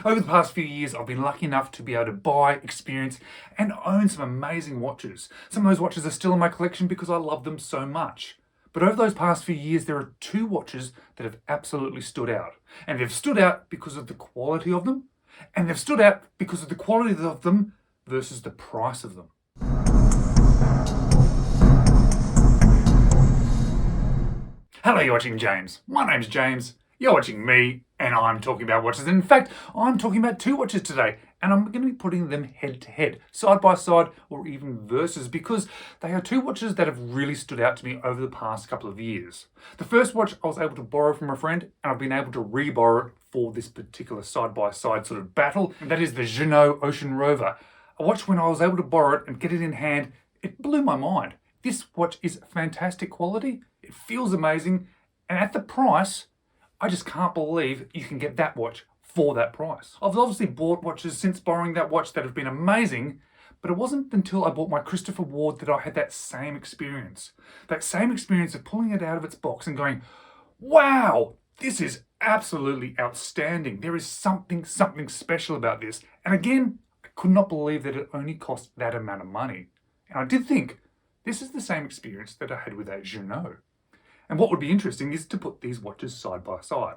Over the past few years, I've been lucky enough to be able to buy, experience, and own some amazing watches. Some of those watches are still in my collection because I love them so much. But over those past few years, there are two watches that have absolutely stood out. And they've stood out because of the quality of them, and they've stood out because of the quality of them versus the price of them. Hello, you're watching James. My name's James. You're watching me, and I'm talking about watches. In fact, I'm talking about two watches today, and I'm going to be putting them head to head, side by side, or even versus, because they are two watches that have really stood out to me over the past couple of years. The first watch I was able to borrow from a friend, and I've been able to re-borrow it for this particular side by side sort of battle, and that is the Ginault Ocean Rover. A watch, when I was able to borrow it and get it in hand, it blew my mind. This watch is fantastic quality, it feels amazing, and at the price, I just can't believe you can get that watch for that price. I've obviously bought watches since borrowing that watch that have been amazing, but it wasn't until I bought my Christopher Ward that I had that same experience. That same experience of pulling it out of its box and going, wow, this is absolutely outstanding. There is something special about this. And again, I could not believe that it only cost that amount of money. And I did think, this is the same experience that I had with that Ginault. And what would be interesting is to put these watches side by side.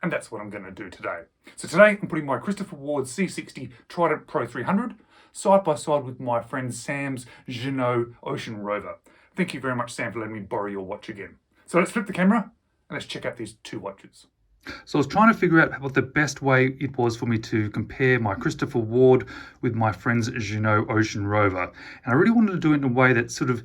And that's what I'm going to do today. So today I'm putting my Christopher Ward C60 Trident Pro 300 side by side with my friend Sam's Ginault Ocean Rover. Thank you very much, Sam, for letting me borrow your watch again. So let's flip the camera and let's check out these two watches. So I was trying to figure out what the best way it was for me to compare my Christopher Ward with my friend's Ginault Ocean Rover. And I really wanted to do it in a way that sort of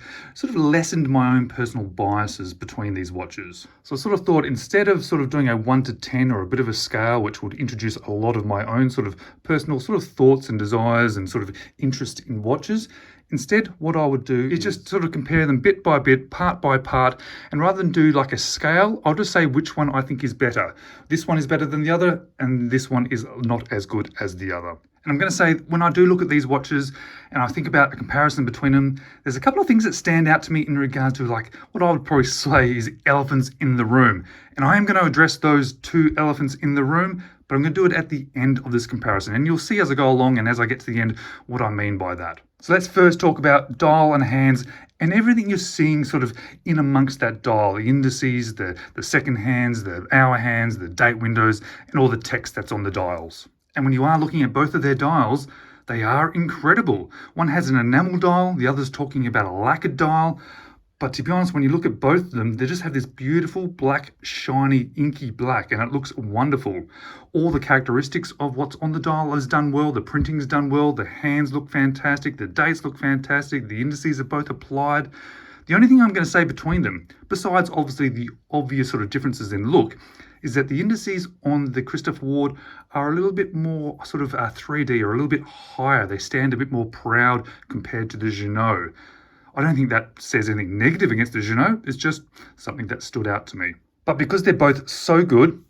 lessened my own personal biases between these watches. So I sort of thought, instead of sort of doing a 1 to 10 or a bit of a scale, which would introduce a lot of my own sort of personal sort of thoughts and desires and sort of interest in watches, instead, what I would do is just sort of compare them bit by bit, part by part, and rather than do like a scale, I'll just say which one I think is better. This one is better than the other, and this one is not as good as the other. And I'm going to say, when I do look at these watches and I think about a comparison between them, there's a couple of things that stand out to me in regard to like what I would probably say is elephants in the room. And I am going to address those two elephants in the room, but I'm going to do it at the end of this comparison. And you'll see as I go along and as I get to the end what I mean by that. So let's first talk about dial and hands and everything you're seeing sort of in amongst that dial, the indices, the second hands, the hour hands, the date windows, and all the text that's on the dials. And when you are looking at both of their dials, they are incredible. One has an enamel dial, the other's talking about a lacquered dial. But to be honest, when you look at both of them, they just have this beautiful black, shiny, inky black, and it looks wonderful. All the characteristics of what's on the dial is done well, the printing's done well, the hands look fantastic, the dates look fantastic, the indices are both applied. The only thing I'm going to say between them, besides obviously the obvious sort of differences in look, is that the indices on the Christopher Ward are a little bit more sort of 3D or a little bit higher. They stand a bit more proud compared to the Ginault. I don't think that says anything negative against the Ginault, it's just something that stood out to me. But because they're both so good,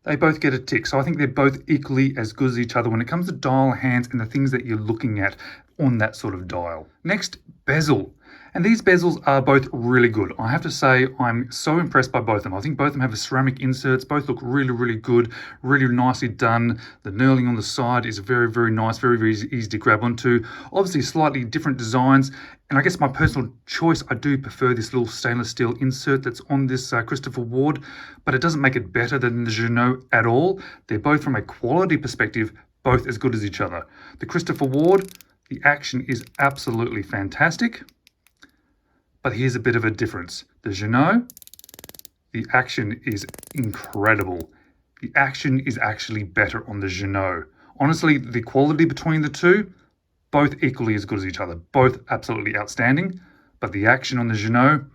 they both get a tick. So I think they're both equally as good as each other when it comes to dial hands and the things that you're looking at on that sort of dial. Next, bezel. And these bezels are both really good. I have to say, I'm so impressed by both of them. I think both of them have ceramic inserts. Both look really, really good, really nicely done. The knurling on the side is very, very nice, very, very easy to grab onto. Obviously, slightly different designs. And I guess my personal choice, I do prefer this little stainless steel insert that's on this Christopher Ward, but it doesn't make it better than the Ginault at all. They're both, from a quality perspective, both as good as each other. The Christopher Ward, the action is absolutely fantastic. But here's a bit of a difference. The Ginault, the action is incredible. The action is actually better on the Ginault. Honestly, the quality between the two, both equally as good as each other. Both absolutely outstanding, but the action on the Ginault,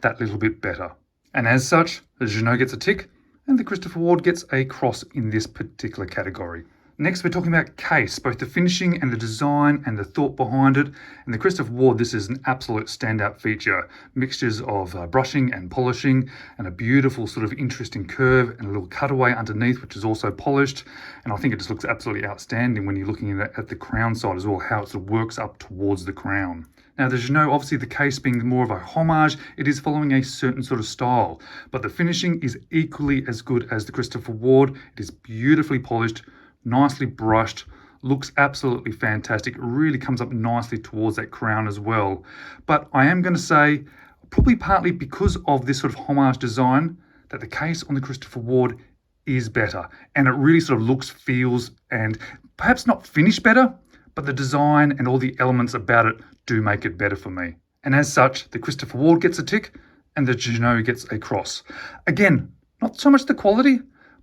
that little bit better. And as such, the Ginault gets a tick, and the Christopher Ward gets a cross in this particular category. Next, we're talking about case, both the finishing and the design and the thought behind it. And the Christopher Ward, this is an absolute standout feature. Mixtures of brushing and polishing and a beautiful sort of interesting curve and a little cutaway underneath, which is also polished. And I think it just looks absolutely outstanding when you're looking at the crown side as well, how it sort of works up towards the crown. Now, the Ginault, obviously the case being more of a homage, it is following a certain sort of style, but the finishing is equally as good as the Christopher Ward. It is beautifully polished, nicely brushed, looks absolutely fantastic. It really comes up nicely towards that crown as well. But I am going to say, probably partly because of this sort of homage design, that the case on the Christopher Ward is better. And it really sort of looks, feels, and perhaps not finished better, but the design and all the elements about it do make it better for me. And as such, the Christopher Ward gets a tick and the Ginault gets a cross. Again, not so much the quality,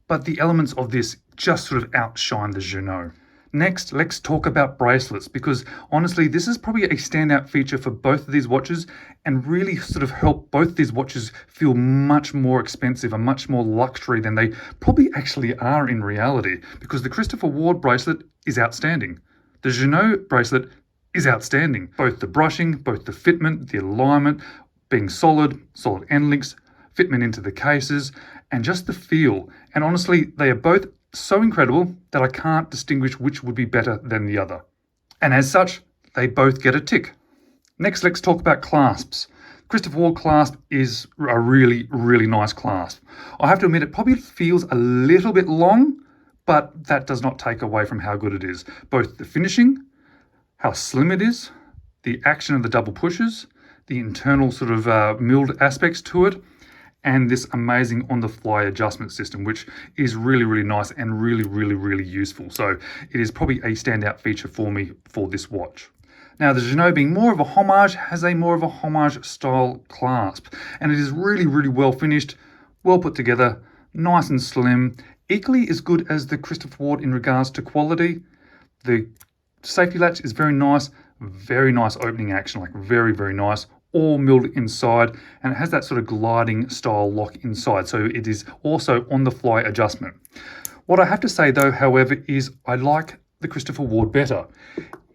but the elements of this just sort of outshine the Ginault. Next, let's talk about bracelets, because honestly, this is probably a standout feature for both of these watches and really sort of help both these watches feel much more expensive and much more luxury than they probably actually are in reality, because the Christopher Ward bracelet is outstanding. The Ginault bracelet is outstanding. Both the brushing, both the fitment, the alignment, being solid end links, fitment into the cases, and just the feel. And honestly, they are both so incredible that I can't distinguish which would be better than the other. And as such, they both get a tick. Next, let's talk about clasps. Christopher Ward clasp is a really, really nice clasp. I have to admit, it probably feels a little bit long, but that does not take away from how good it is. Both the finishing, how slim it is, the action of the double pushes, the internal sort of milled aspects to it, and this amazing on-the-fly adjustment system, which is really, really nice and really, really, really useful. So it is probably a standout feature for me for this watch. Now, the Ginault, being more of a homage, has a more of a homage style clasp, and it is really, really well finished, well put together, nice and slim, equally as good as the Christopher Ward in regards to quality. The safety latch is very nice opening action, like very, very nice, all milled inside, and it has that sort of gliding style lock inside, so it is also on the fly adjustment. What I have to say though, however, is I like the Christopher Ward better.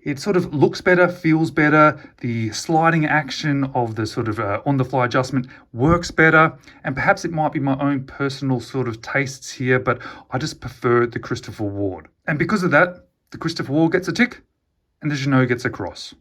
It sort of looks better, feels better, the sliding action of the sort of on the fly adjustment works better, and perhaps it might be my own personal sort of tastes here, but I just prefer the Christopher Ward. And because of that, the Christopher Ward gets a tick and the Ginault gets a cross.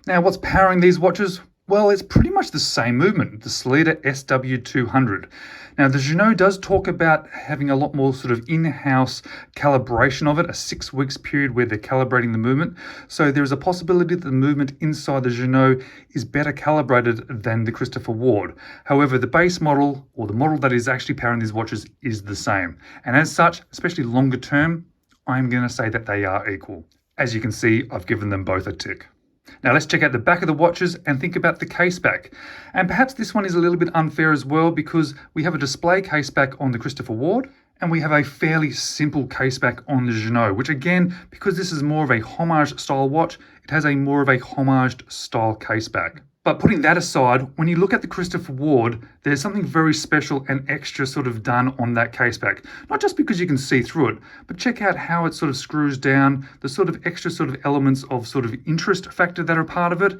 Now, what's powering these watches? Well, it's pretty much the same movement, the Sleater SW200. Now, the Ginault does talk about having a lot more sort of in-house calibration of it, a 6 weeks period where they're calibrating the movement. So there is a possibility that the movement inside the Ginault is better calibrated than the Christopher Ward. However, the base model, or the model that is actually powering these watches, is the same. And as such, especially longer term, I'm going to say that they are equal. As you can see, I've given them both a tick. Now let's check out the back of the watches and think about the case back. And perhaps this one is a little bit unfair as well, because we have a display case back on the Christopher Ward and we have a fairly simple case back on the Ginault, which again, because this is more of a homage style watch, it has a more of a homaged style case back. But putting that aside, when you look at the Christopher Ward, there's something very special and extra sort of done on that case back. Not just because you can see through it, but check out how it sort of screws down, the sort of extra sort of elements of sort of interest factor that are part of it.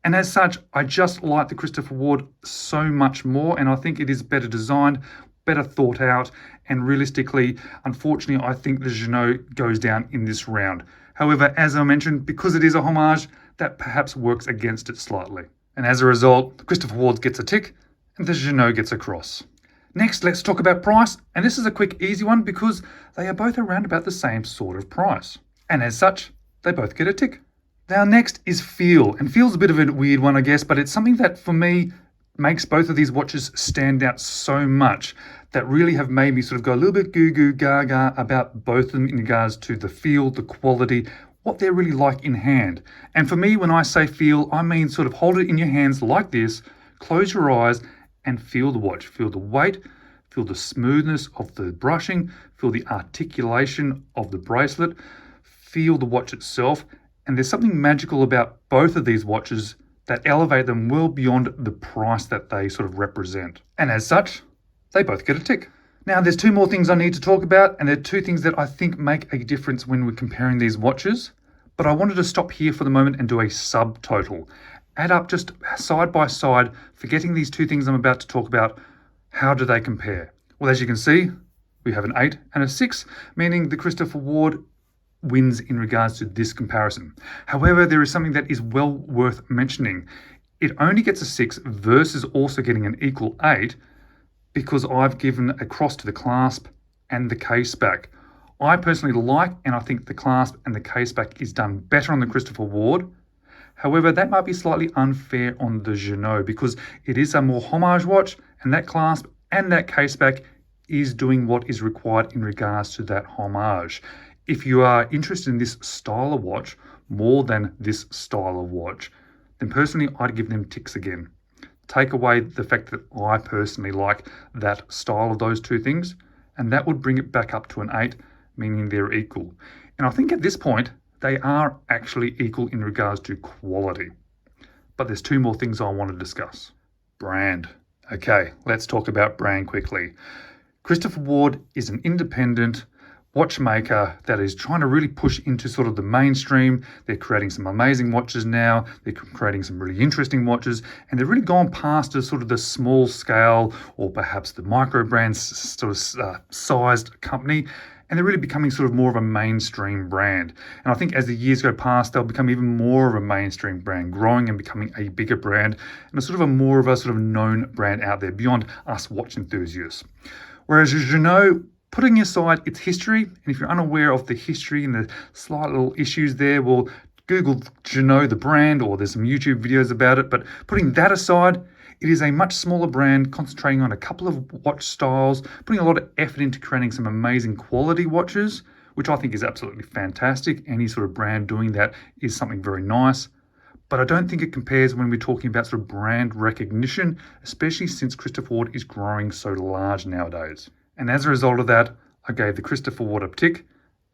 And as such, I just like the Christopher Ward so much more, and I think it is better designed, better thought out, and realistically, unfortunately, I think the Ginault goes down in this round. However, as I mentioned, because it is a homage, that perhaps works against it slightly. And as a result, the Christopher Ward gets a tick and the Ginault gets a cross. Next, let's talk about price. And this is a quick, easy one because they are both around about the same sort of price. And as such, they both get a tick. Now, next is feel. And feel's a bit of a weird one, I guess, but it's something that for me makes both of these watches stand out so much that really have made me sort of go a little bit goo-goo gaga about both of them in regards to the feel, the quality, what they're really like in hand. And for me, when I say feel, I mean sort of hold it in your hands like this, close your eyes and feel the watch. Feel the weight, feel the smoothness of the brushing, feel the articulation of the bracelet, feel the watch itself. And there's something magical about both of these watches that elevate them well beyond the price that they sort of represent. And as such, they both get a tick. Now, there's two more things I need to talk about, and they're two things that I think make a difference when we're comparing these watches. But I wanted to stop here for the moment and do a subtotal. Add up just side by side, forgetting these two things I'm about to talk about, how do they compare? Well, as you can see, we have an 8 and a 6, meaning the Christopher Ward wins in regards to this comparison. However, there is something that is well worth mentioning. It only gets a 6 versus also getting an equal 8 because I've given a cross to the clasp and the case back. I personally like, and I think the clasp and the case back is done better on the Christopher Ward. However, that might be slightly unfair on the Ginault because it is a more homage watch, and that clasp and that case back is doing what is required in regards to that homage. If you are interested in this style of watch more than this style of watch, then personally I'd give them ticks again. Take away the fact that I personally like that style of those two things, and that would bring it back up to an 8, meaning they're equal. And I think at this point, they are actually equal in regards to quality. But there's two more things I want to discuss. Brand. Okay, let's talk about brand quickly. Christopher Ward is an independent watchmaker that is trying to really push into sort of the mainstream. They're creating some amazing watches now. They're creating some really interesting watches, and they've really gone past the sort of the small scale or perhaps the microbrands sort of sized company. And they're really becoming sort of more of a mainstream brand. And I think as the years go past, they'll become even more of a mainstream brand, growing and becoming a bigger brand and a sort of known brand out there beyond us watch enthusiasts. Whereas Ginault, putting aside its history, and if you're unaware of the history and the slight little issues there, well, Google Ginault, the brand, or there's some YouTube videos about it. But putting that aside, it is a much smaller brand concentrating on a couple of watch styles, putting a lot of effort into creating some amazing quality watches, which I think is absolutely fantastic. Any sort of brand doing that is something very nice. But I don't think it compares when we're talking about sort of brand recognition, especially since Christopher Ward is growing so large nowadays. And as a result of that, I gave the Christopher Ward a tick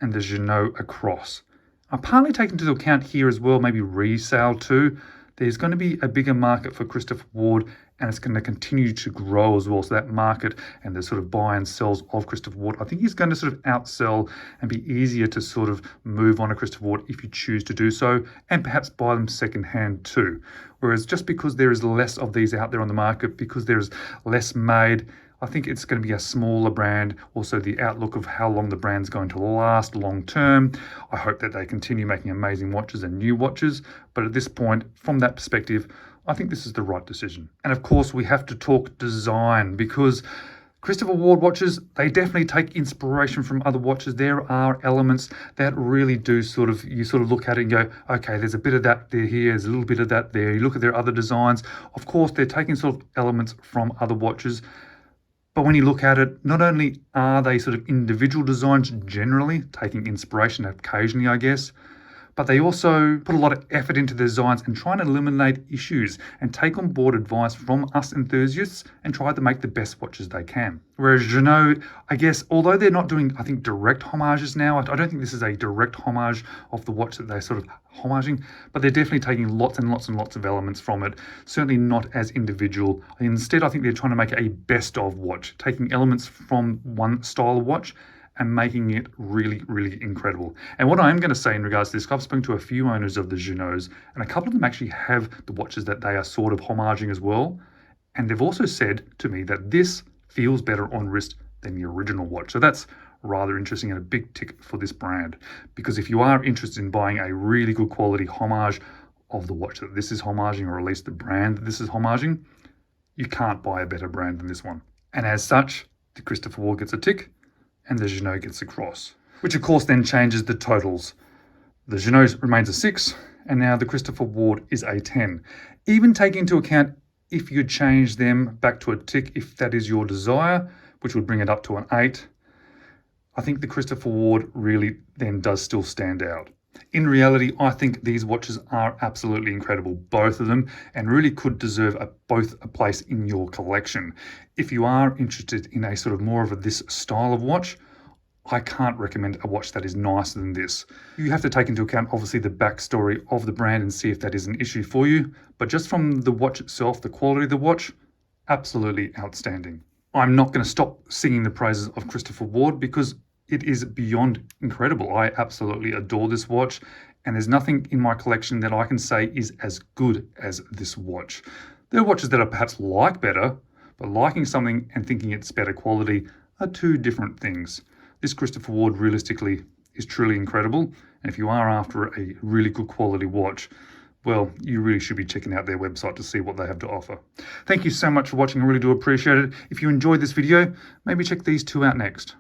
and the Ginault a cross. I'm partly taking into account here as well, maybe resale too. There's going to be a bigger market for Christopher Ward, and it's going to continue to grow as well. So that market and the sort of buy and sells of Christopher Ward, I think is going to sort of outsell and be easier to sort of move on a Christopher Ward if you choose to do so, and perhaps buy them secondhand too. Whereas just because there is less of these out there on the market, because there's less made, I think it's going to be a smaller brand. Also, the outlook of how long the brand's going to last long term. I hope that they continue making amazing watches and new watches. But at this point, from that perspective, I think this is the right decision. And of course, we have to talk design because Christopher Ward watches, they definitely take inspiration from other watches. There are elements that really do you sort of look at it and go, okay, there's a bit of that there here, there's a little bit of that there. You look at their other designs. Of course, they're taking sort of elements from other watches. But when you look at it, not only are they sort of individual designs generally, taking inspiration occasionally, I guess, but they also put a lot of effort into the designs and try and eliminate issues and take on board advice from us enthusiasts and try to make the best watches they can. Whereas Ginault, I guess, although they're not doing, I think, direct homages now, I don't think this is a direct homage of the watch that they're sort of homaging, but they're definitely taking lots and lots and lots of elements from it, certainly not as individual. Instead, I think they're trying to make a best of watch, taking elements from one style of watch and making it really, really incredible. And what I am going to say in regards to this, I've spoken to a few owners of the Ginauts, and a couple of them actually have the watches that they are sort of homaging as well. And they've also said to me that this feels better on wrist than the original watch. So that's rather interesting and a big tick for this brand. Because if you are interested in buying a really good quality homage of the watch that this is homaging, or at least the brand that this is homaging, you can't buy a better brand than this one. And as such, the Christopher Ward gets a tick, and the Ginault gets a cross, which of course then changes the totals. The Ginault remains a 6, and now the Christopher Ward is a 10. Even taking into account if you change them back to a tick, if that is your desire, which would bring it up to an 8, I think the Christopher Ward really then does still stand out. In reality, I think these watches are absolutely incredible, both of them, and really could deserve both a place in your collection. If you are interested in a sort of more of this style of watch, I can't recommend a watch that is nicer than this. You have to take into account, obviously, the backstory of the brand and see if that is an issue for you. But just from the watch itself, the quality of the watch, absolutely outstanding. I'm not going to stop singing the praises of Christopher Ward because it is beyond incredible. I absolutely adore this watch, and there's nothing in my collection that I can say is as good as this watch. There are watches that I perhaps like better, but liking something and thinking it's better quality are two different things. This Christopher Ward realistically is truly incredible, and if you are after a really good quality watch, well, you really should be checking out their website to see what they have to offer. Thank you so much for watching. I really do appreciate it. If you enjoyed this video, maybe check these two out next.